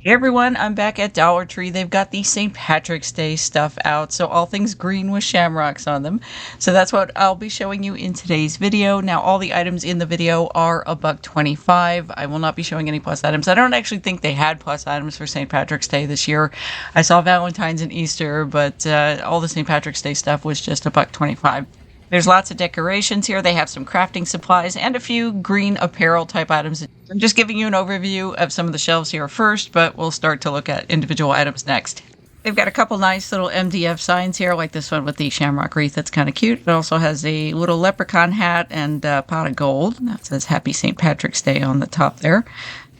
Hey everyone, I'm back at Dollar Tree. They've got the St. Patrick's Day stuff out, so all things green with shamrocks on them. So that's what I'll be showing you in today's video. Now, all the items in the video are $1.25. I will not be showing any plus items. I don't actually think they had plus items for St. Patrick's Day this year. I saw Valentine's and Easter, but all the St. Patrick's Day stuff was just $1.25. There's lots of decorations here. They have some crafting supplies and a few green apparel type items. I'm just giving you an overview of some of the shelves here first, but we'll start to look at individual items next. They've got a couple nice little MDF signs here, like this one with the shamrock wreath. That's kind of cute. It also has a little leprechaun hat and a pot of gold. That says Happy St. Patrick's Day on the top there.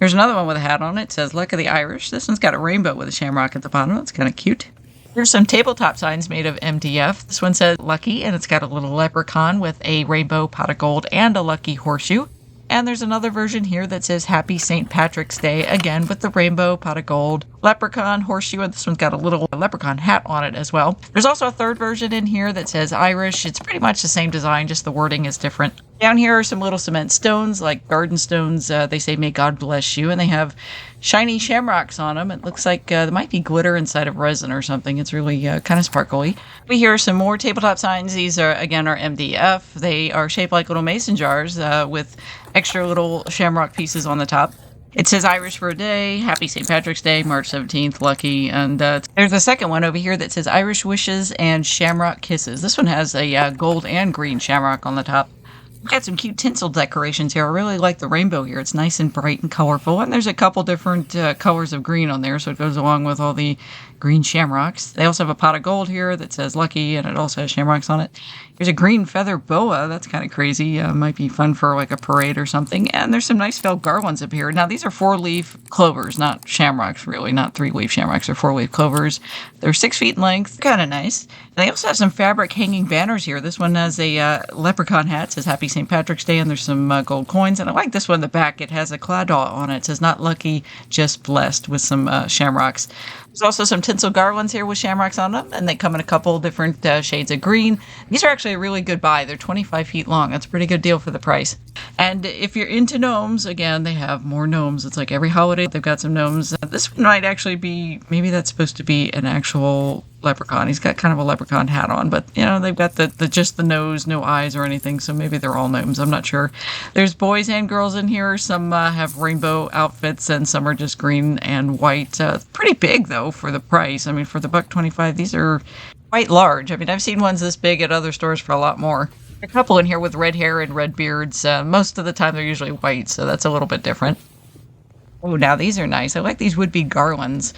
Here's another one with a hat on it. It says Luck of the Irish. This one's got a rainbow with a shamrock at the bottom. That's kind of cute. Here's some tabletop signs made of MDF. This one says Lucky, and it's got a little leprechaun with a rainbow, pot of gold, and a lucky horseshoe. And there's another version here that says Happy St. Patrick's Day, again with the rainbow, pot of gold, leprechaun, horseshoe, and this one's got a little leprechaun hat on it as well. There's also a third version in here that says Irish. It's pretty much the same design, just the wording is different. Down here are some little cement stones, like garden stones. They say, may God bless you, and they have shiny shamrocks on them. It looks like there might be glitter inside of resin or something. It's really kind of sparkly. We hear some more tabletop signs. These are, again, are MDF. They are shaped like little mason jars with extra little shamrock pieces on the top. It says Irish for a day, Happy St. Patrick's Day, March 17th, lucky. And there's a second one over here that says Irish wishes and shamrock kisses. This one has a gold and green shamrock on the top. We've got some cute tinsel decorations here. I really like the rainbow here. It's nice and bright and colorful. And there's a couple different colors of green on there, so it goes along with all the green shamrocks. They also have a pot of gold here that says Lucky, and it also has shamrocks on it. There's a green feather boa. That's kind of crazy. Might be fun for like a parade or something. And there's some nice felt garlands up here. Now, these are 4-leaf clovers, not shamrocks, really. Not 3-leaf shamrocks. They're 4-leaf clovers. They're 6 feet in length. Kind of nice. And they also have some fabric hanging banners here. This one has a leprechaun hat. It says Happy St. Patrick's Day, and there's some gold coins. And I like this one in the back. It has a claddagh on it. It says not lucky, just blessed, with some shamrocks. There's also some tinsel garlands here with shamrocks on them, and they come in a couple different shades of green. These are actually a really good buy. They're 25 feet long. That's a pretty good deal for the price. And if you're into gnomes, again, they have more gnomes. It's like every holiday they've got some gnomes. This one might actually be, maybe that's supposed to be an actual leprechaun. He's got kind of a leprechaun hat on, but you know, they've got the just the nose, no eyes or anything, so maybe they're all gnomes. I'm not sure. There's boys and girls in here. Some have rainbow outfits and some are just green and white. Pretty big though for the price. I mean, for the $1.25, these are quite large. I mean, I've seen ones this big at other stores for a lot more. A couple in here with red hair and red beards. Most of the time they're usually white, so that's a little bit different. Oh, now these are nice. I like these would-be garlands.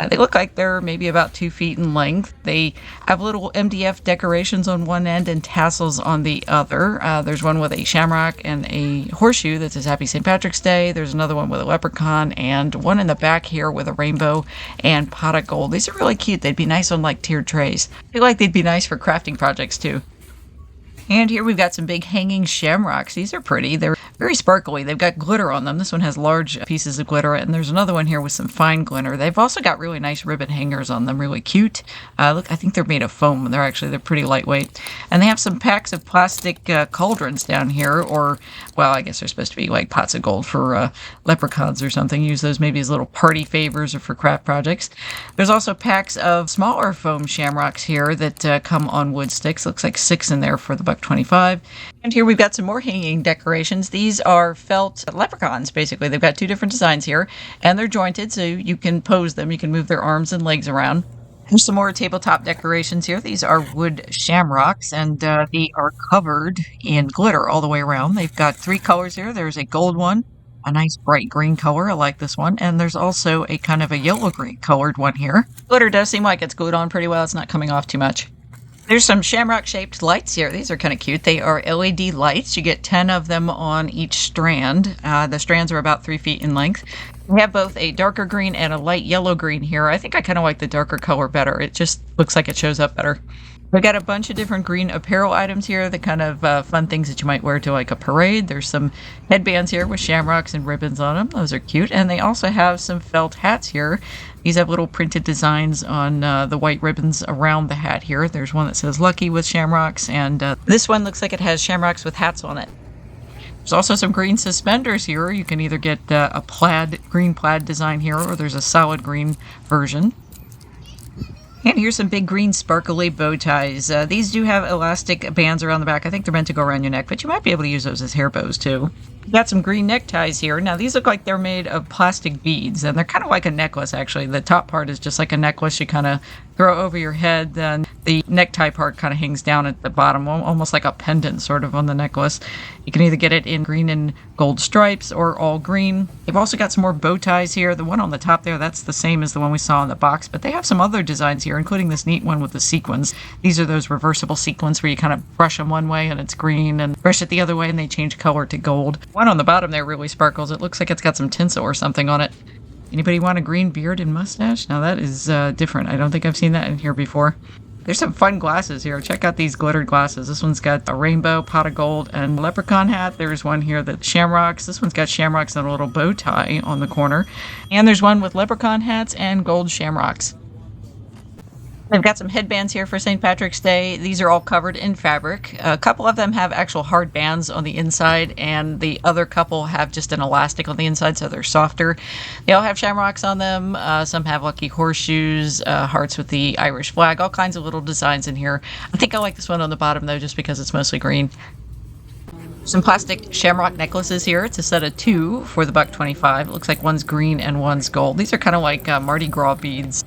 They look like they're maybe about 2 feet in length. They have little MDF decorations on one end and tassels on the other. There's one with a shamrock and a horseshoe that says Happy St. Patrick's Day. There's another one with a leprechaun and one in the back here with a rainbow and pot of gold. These are really cute. They'd be nice on like tiered trays. I feel like they'd be nice for crafting projects too. And here we've got some big hanging shamrocks. These are pretty. They're very sparkly. They've got glitter on them. This one has large pieces of glitter, and there's another one here with some fine glitter. They've also got really nice ribbon hangers on them, really cute. Look, I think they're made of foam. They're pretty lightweight. And they have some packs of plastic cauldrons down here, or, well, I guess they're supposed to be like pots of gold for leprechauns or something. Use those maybe as little party favors or for craft projects. There's also packs of smaller foam shamrocks here that come on wood sticks. Looks like 6 in there for the $1.25. And here we've got some more hanging decorations. These are felt leprechauns, basically. They've got 2 different designs here, and they're jointed, so you can pose them. You can move their arms and legs around. There's some more tabletop decorations here. These are wood shamrocks, and they are covered in glitter all the way around. They've got 3 colors here. There's a gold one, a nice bright green color. I like this one. And there's also a kind of a yellow-green colored one here. Glitter does seem like it's glued on pretty well. It's not coming off too much. There's some shamrock-shaped lights here. These are kind of cute. They are LED lights. You get 10 of them on each strand. The strands are about 3 feet in length. We have both a darker green and a light yellow green here. I think I kind of like the darker color better. It just looks like it shows up better. We've got a bunch of different green apparel items here, the kind of fun things that you might wear to like a parade. There's some headbands here with shamrocks and ribbons on them. Those are cute. And they also have some felt hats here. These have little printed designs on the white ribbons around the hat here. There's one that says Lucky with shamrocks, and this one looks like it has shamrocks with hats on it. There's also some green suspenders here. You can either get a green plaid design here, or there's a solid green version. And here's some big green sparkly bow ties. These do have elastic bands around the back. I think they're meant to go around your neck, but you might be able to use those as hair bows too. We've got some green neckties here. Now these look like they're made of plastic beads, and they're kind of like a necklace actually. The top part is just like a necklace you kind of throw over your head, then the necktie part kind of hangs down at the bottom, almost like a pendant sort of on the necklace. You can either get it in green and gold stripes or all green. They've also got some more bow ties here. The one on the top there, that's the same as the one we saw in the box, but they have some other designs here, including this neat one with the sequins. These are those reversible sequins where you kind of brush them one way and it's green, and brush it the other way and they change color to gold. One on the bottom there really sparkles. It looks like it's got some tinsel or something on it. Anybody want a green beard and mustache? Now that is different. I don't think I've seen that in here before. There's some fun glasses here. Check out these glittered glasses. This one's got a rainbow, pot of gold, and leprechaun hat. There's one here that's shamrocks. This one's got shamrocks and a little bow tie on the corner. And there's one with leprechaun hats and gold shamrocks. They've got some headbands here for St. Patrick's Day. These are all covered in fabric. A couple of them have actual hard bands on the inside, and the other couple have just an elastic on the inside, so they're softer. They all have shamrocks on them. Some have lucky horseshoes, hearts with the Irish flag, all kinds of little designs in here. I think I like this one on the bottom, though, just because it's mostly green. Some plastic shamrock necklaces here. It's a set of 2 for the $1.25. It looks like one's green and one's gold. These are kind of like Mardi Gras beads.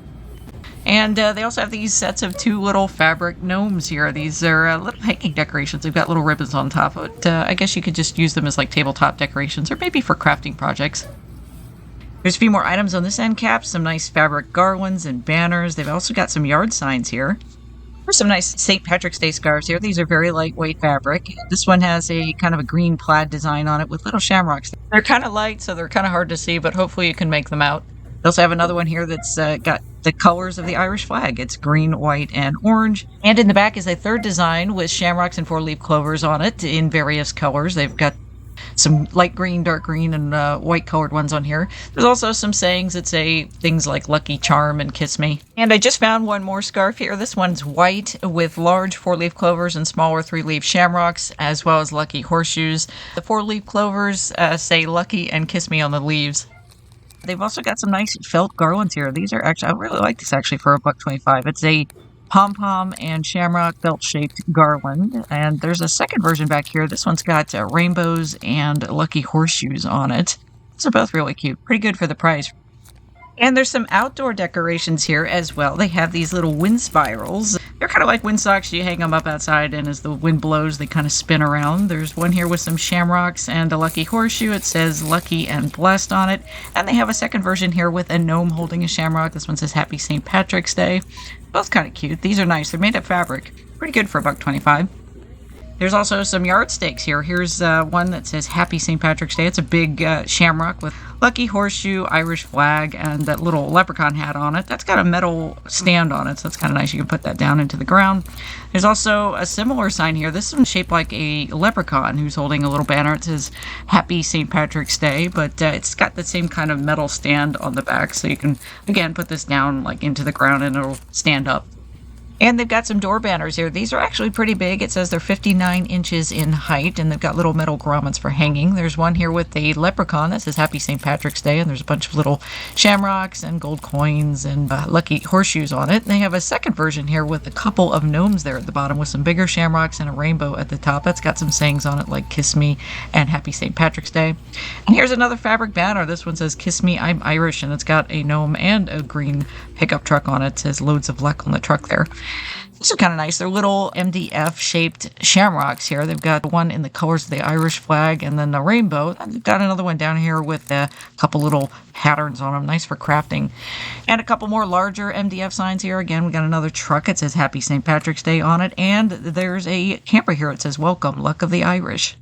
And they also have these sets of 2 little fabric gnomes here. These are little hanging decorations. They've got little ribbons on top, but I guess you could just use them as like tabletop decorations or maybe for crafting projects. There's a few more items on this end cap, some nice fabric garlands and banners. They've also got some yard signs here. There's some nice St. Patrick's Day scarves here. These are very lightweight fabric. This one has a kind of a green plaid design on it with little shamrocks. They're kind of light, so they're kind of hard to see, but hopefully you can make them out. They also have another one here that's got the colors of the Irish flag. It's green, white, and orange. And in the back is a third design with shamrocks and 4-leaf clovers on it in various colors. They've got some light green, dark green, and white colored ones on here. There's also some sayings that say things like Lucky Charm and Kiss Me. And I just found one more scarf here. This one's white with large 4-leaf clovers and smaller 3-leaf shamrocks, as well as lucky horseshoes. The 4-leaf clovers say Lucky and Kiss Me on the leaves. They've also got some nice felt garlands here. These are actually, I really like this actually for $1.25. It's a pom-pom and shamrock felt-shaped garland. And there's a second version back here. This one's got rainbows and lucky horseshoes on it. These are both really cute. Pretty good for the price. And there's some outdoor decorations here as well. They have these little wind spirals. They're kind of like windsocks. You hang them up outside, and as the wind blows, they kind of spin around. There's one here with some shamrocks and a lucky horseshoe. It says lucky and blessed on it. And they have a second version here with a gnome holding a shamrock. This one says Happy St. Patrick's Day. Both kind of cute. These are nice. They're made of fabric. Pretty good for $1.25. There's also some yard stakes here. Here's one that says Happy St. Patrick's Day. It's a big shamrock with lucky horseshoe, Irish flag, and that little leprechaun hat on it. That's got a metal stand on it, so that's kind of nice. You can put that down into the ground. There's also a similar sign here. This one's shaped like a leprechaun who's holding a little banner. It says Happy St. Patrick's Day, but it's got the same kind of metal stand on the back, so you can, again, put this down like into the ground and it'll stand up. And they've got some door banners here. These are actually pretty big. It says they're 59 inches in height, and they've got little metal grommets for hanging. There's one here with a leprechaun that says Happy St. Patrick's Day, and there's a bunch of little shamrocks and gold coins and lucky horseshoes on it. And they have a second version here with a couple of gnomes there at the bottom with some bigger shamrocks and a rainbow at the top. That's got some sayings on it like Kiss Me and Happy St. Patrick's Day. And here's another fabric banner. This one says Kiss Me, I'm Irish, and it's got a gnome and a green pickup truck on it. It says Loads of Luck on the truck there. These are kind of nice. They're little MDF-shaped shamrocks here. They've got one in the colors of the Irish flag and then the rainbow. And they've got another one down here with a couple little patterns on them. Nice for crafting. And a couple more larger MDF signs here. Again, we got another truck. It says Happy St. Patrick's Day on it. And there's a camper here. It says Welcome, Luck of the Irish.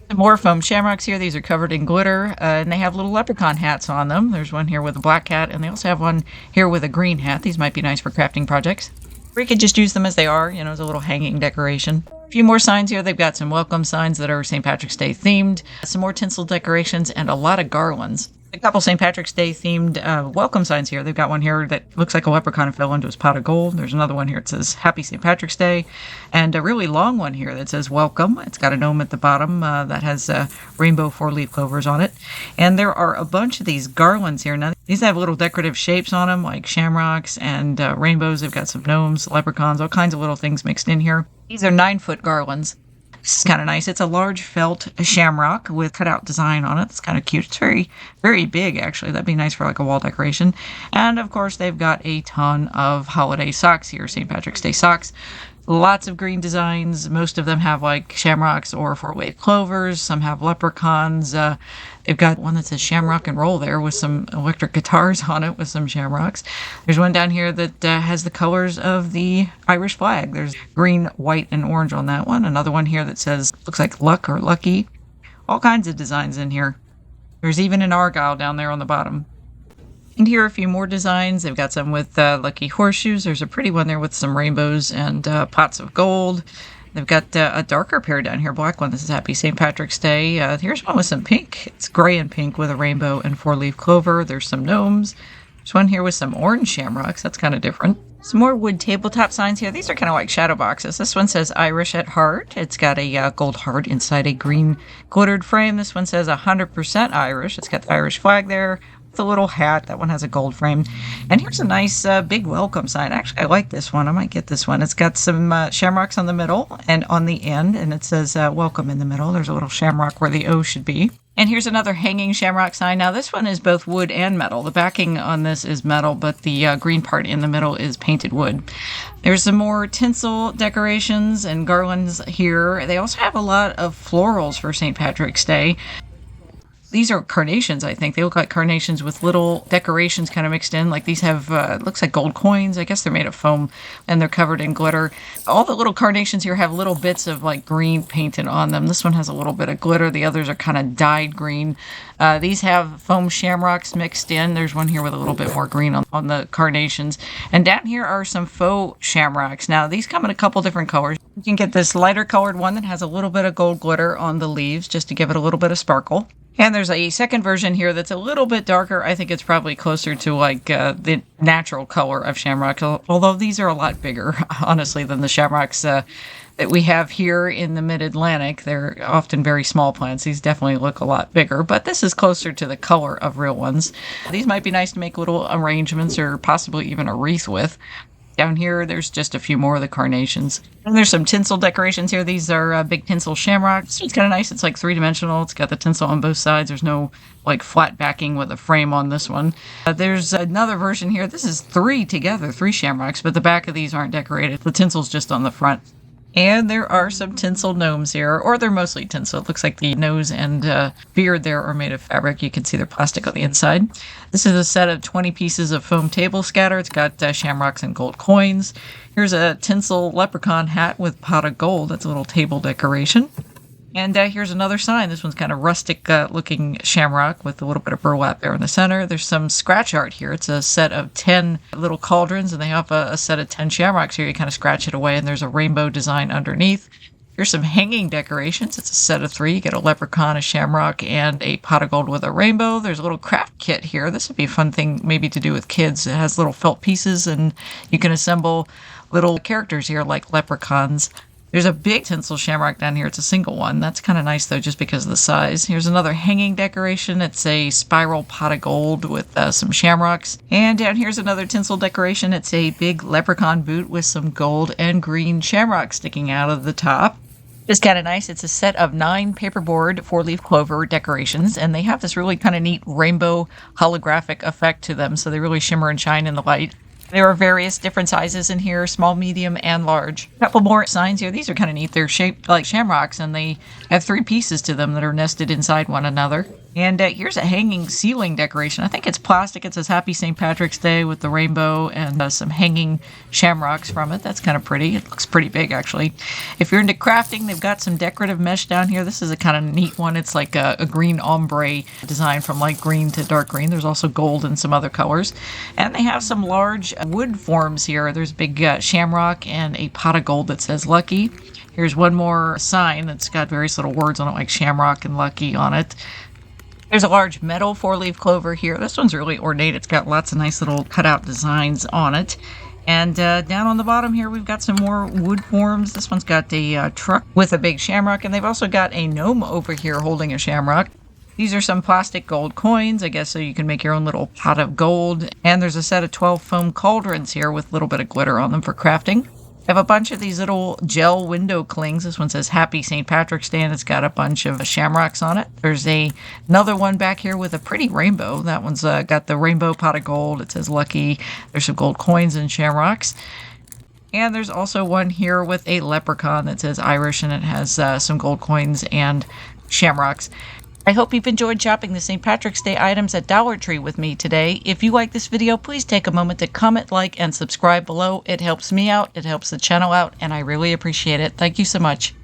Some more foam shamrocks here. These are covered in glitter, and they have little leprechaun hats on them. There's one here with a black hat, and they also have one here with a green hat. These might be nice for crafting projects. Or you could just use them as they are, you know, as a little hanging decoration. A few more signs here. They've got some welcome signs that are St. Patrick's Day themed, some more tinsel decorations, and a lot of garlands. A couple St. Patrick's Day themed welcome signs here. They've got one here that looks like a leprechaun and fell into his pot of gold. There's another one here that says Happy St. Patrick's Day. And a really long one here that says welcome. It's got a gnome at the bottom that has rainbow 4-leaf clovers on it. And there are a bunch of these garlands here. Now, these have little decorative shapes on them, like shamrocks and rainbows. They've got some gnomes, leprechauns, all kinds of little things mixed in here. These are 9-foot garlands. This is kind of nice. It's a large felt shamrock with cutout design on it. It's kind of cute. It's very, very big, actually. That'd be nice for like a wall decoration. And of course, they've got a ton of holiday socks here, St. Patrick's Day socks. Lots of green designs. Most of them have like shamrocks or 4-leaf clovers. Some have leprechauns. They've got one that says Shamrock and Roll there with some electric guitars on it with some shamrocks. There's one down here that has the colors of the Irish flag. There's green, white, and orange on that one. Another one here that says, looks like Luck or Lucky. All kinds of designs in here. There's even an Argyle down there on the bottom. And here are a few more designs. They've got some with lucky horseshoes. There's a pretty one there with some rainbows and pots of gold. They've got a darker pair down here, black one. This is Happy St. Patrick's Day. Here's one with some pink. It's gray and pink with a rainbow and 4-leaf clover. There's some gnomes. There's one here with some orange shamrocks. That's kind of different. Some more wood tabletop signs here. These are kind of like shadow boxes. This one says Irish at heart. It's got a gold heart inside a green glittered frame. This one says 100% Irish. It's got the Irish flag there. The little hat, that one has a gold frame. And here's a nice big welcome sign. Actually, I like this one. I might get this one. It's got some shamrocks on the middle and on the end, and it says welcome in the middle. There's a little shamrock where the O should be. And here's another hanging shamrock sign. Now, this one is both wood and metal. The backing on this is metal, but the green part in the middle is painted wood. There's some more tinsel decorations and garlands here. They also have a lot of florals for St. Patrick's Day. These are carnations, I think. They look like carnations with little decorations kind of mixed in. Like these have, looks like gold coins. I guess they're made of foam and they're covered in glitter. All the little carnations here have little bits of like green painted on them. This one has a little bit of glitter. The others are kind of dyed green. These have foam shamrocks mixed in. There's one here with a little bit more green on the carnations. And down here are some faux shamrocks. Now, these come in a couple different colors. You can get this lighter colored one that has a little bit of gold glitter on the leaves just to give it a little bit of sparkle. And there's a second version here that's a little bit darker. I think it's probably closer to like the natural color of shamrock, although these are a lot bigger, honestly, than the shamrocks that we have here in the mid-Atlantic. They're often very small plants. These definitely look a lot bigger, but this is closer to the color of real ones. These might be nice to make little arrangements or possibly even a wreath with. Down here, there's just a few more of the carnations. And there's some tinsel decorations here. These are big tinsel shamrocks. It's kind of nice. It's like three-dimensional. It's got the tinsel on both sides. There's no like flat backing with a frame on this one. There's another version here. This is three together, 3 shamrocks, but the back of these aren't decorated. The tinsel's just on the front. And there are some tinsel gnomes here, or they're mostly tinsel. It looks like the nose and beard there are made of fabric. You can see they're plastic on the inside. This is a set of 20 pieces of foam table scatter. It's got shamrocks and gold coins. Here's a tinsel leprechaun hat with pot of gold. That's a little table decoration. And here's another sign. This one's kind of rustic looking shamrock with a little bit of burlap there in the center. There's some scratch art here. It's a set of 10 little cauldrons, and they have a set of 10 shamrocks here. You kind of scratch it away, and there's a rainbow design underneath. Here's some hanging decorations. It's a set of 3. You get a leprechaun, a shamrock, and a pot of gold with a rainbow. There's a little craft kit here. This would be a fun thing maybe to do with kids. It has little felt pieces, and you can assemble little characters here like leprechauns. There's a big tinsel shamrock down here. It's a single one. That's kind of nice, though, just because of the size. Here's another hanging decoration. It's a spiral pot of gold with some shamrocks. And down here's another tinsel decoration. It's a big leprechaun boot with some gold and green shamrocks sticking out of the top. It's kind of nice. It's a set of 9 paperboard 4-leaf clover decorations, and they have this really kind of neat rainbow holographic effect to them, so they really shimmer and shine in the light. There are various different sizes in here, small, medium, and large. A couple more signs here. These are kind of neat. They're shaped like shamrocks, and they have 3 pieces to them that are nested inside one another. And here's a hanging ceiling decoration. I think it's plastic. It says Happy St. Patrick's Day with the rainbow and some hanging shamrocks from it. That's kind of pretty. It looks pretty big, actually. If you're into crafting, they've got some decorative mesh down here. This is a kind of neat one. It's like a green ombre design from light green to dark green. There's also gold and some other colors. And they have some large wood forms here. There's a big shamrock and a pot of gold that says Lucky. Here's one more sign that's got various little words on it, like shamrock and lucky on it. There's a large metal 4-leaf clover here. This one's really ornate. It's got lots of nice little cutout designs on it. And down on the bottom here, we've got some more wood forms. This one's got a truck with a big shamrock, and they've also got a gnome over here holding a shamrock. These are some plastic gold coins, I guess, so you can make your own little pot of gold. And there's a set of 12 foam cauldrons here with a little bit of glitter on them for crafting. I have a bunch of these little gel window clings. This one says Happy St. Patrick's Day, and it's got a bunch of shamrocks on it. There's another one back here with a pretty rainbow. That one's got the rainbow pot of gold. It says Lucky. There's some gold coins and shamrocks. And there's also one here with a leprechaun that says Irish, and it has some gold coins and shamrocks. I hope you've enjoyed shopping the St. Patrick's Day items at Dollar Tree with me today. If you like this video, please take a moment to comment, like, and subscribe below. It helps me out, it helps the channel out, and I really appreciate it. Thank you so much.